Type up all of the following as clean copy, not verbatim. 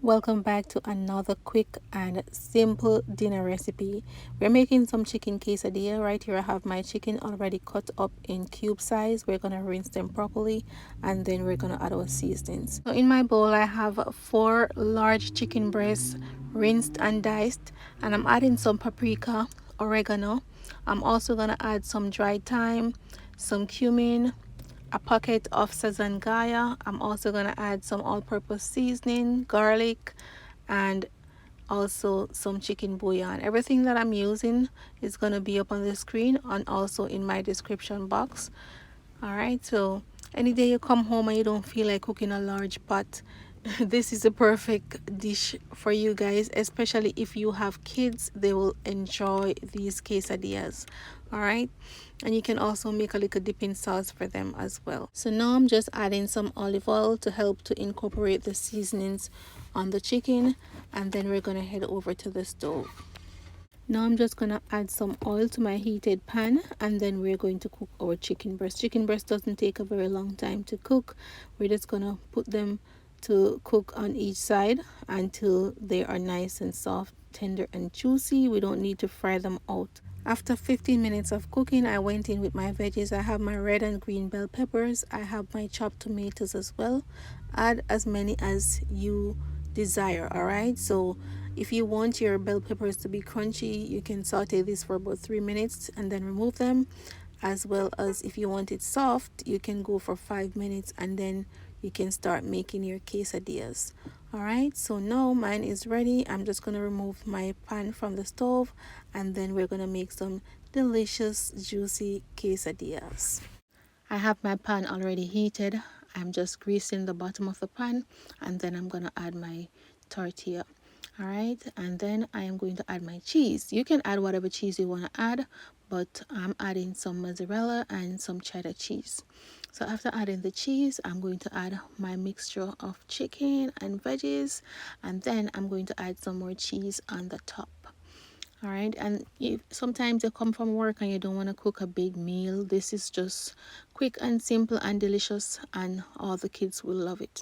Welcome back to another quick and simple dinner recipe. We're making some chicken quesadilla. Right here I have my chicken already cut up in cube size. We're going to rinse them properly and then we're going to add our seasonings. So in my bowl I have 4 large chicken breasts rinsed and diced, and I'm adding some paprika, oregano. I'm also going to add some dried thyme, some cumin, a pocket of sazon Goya. I'm also going to add some all-purpose seasoning, garlic, and also some chicken bouillon. Everything that I'm using is going to be up on the screen and also in my description box. All right, so any day you come home and you don't feel like cooking a large pot, this is a perfect dish for you guys, especially if you have kids. They will enjoy these quesadillas. All right, and you can also make a little dipping sauce for them as well. So now I'm just adding some olive oil to help to incorporate the seasonings on the chicken, and then we're gonna head over to the stove. Now I'm just gonna add some oil to my heated pan, and then we're going to cook our chicken breast. Chicken breast doesn't take a very long time to cook. We're just gonna put them to cook on each side until they are nice and soft, tender and juicy. We don't need to fry them out. After 15 minutes of cooking, I went in with my veggies. I have my red and green bell peppers. I have my chopped tomatoes as well. Add as many as you desire. All right, so if you want your bell peppers to be crunchy, you can saute this for about 3 minutes and then remove them. As well as if you want it soft, you can go for 5 minutes and then you can start making your quesadillas. All right, so now mine is ready. I'm just going to remove my pan from the stove, and then we're going to make some delicious juicy quesadillas. I have my pan already heated. I'm just greasing the bottom of the pan, and then I'm going to add my tortilla. All right, and then I am going to add my cheese. You can add whatever cheese you want to add, but I'm adding some mozzarella and some cheddar cheese. So after adding the cheese, I'm going to add my mixture of chicken and veggies, and then I'm going to add some more cheese on the top. All right, and if sometimes you come from work and you don't want to cook a big meal, this is just quick and simple and delicious, and all the kids will love it.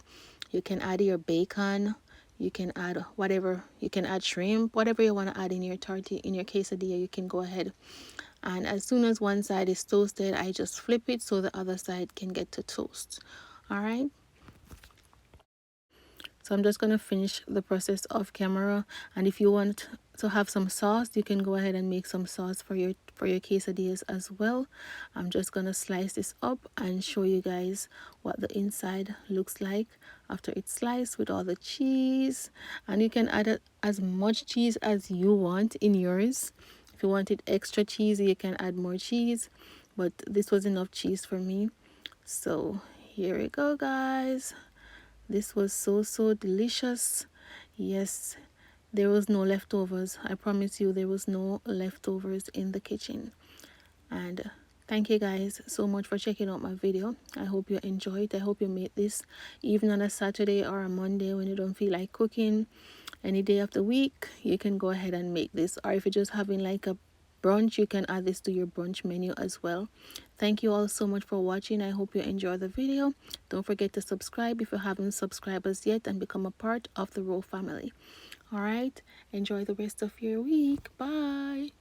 You can add your bacon, you can add whatever, you can add shrimp, whatever you want to add in your tortilla, in your quesadilla, you can go ahead. And as soon as one side is toasted, I just flip it so the other side can get to toast. All right, so I'm just going to finish the process off camera, and if you want to have some sauce, you can go ahead and make some sauce for your quesadillas as well. I'm just going to slice this up and show you guys what the inside looks like after it's sliced with all the cheese. And you can add as much cheese as you want in yours. If you wanted extra cheese, you can add more cheese, but this was enough cheese for me. So here we go, guys. This was so delicious. Yes, there was no leftovers. I promise you, there was no leftovers in the kitchen. And thank you guys so much for checking out my video. I hope you enjoyed. I hope you made this even on a Saturday or a Monday when you don't feel like cooking. Any day of the week, you can go ahead and make this. Or if you're just having like a brunch, you can add this to your brunch menu as well. Thank you all so much for watching. I hope you enjoy the video. Don't forget to subscribe if you haven't subscribed us yet, and become a part of the Rowe family. All right, enjoy the rest of your week. Bye.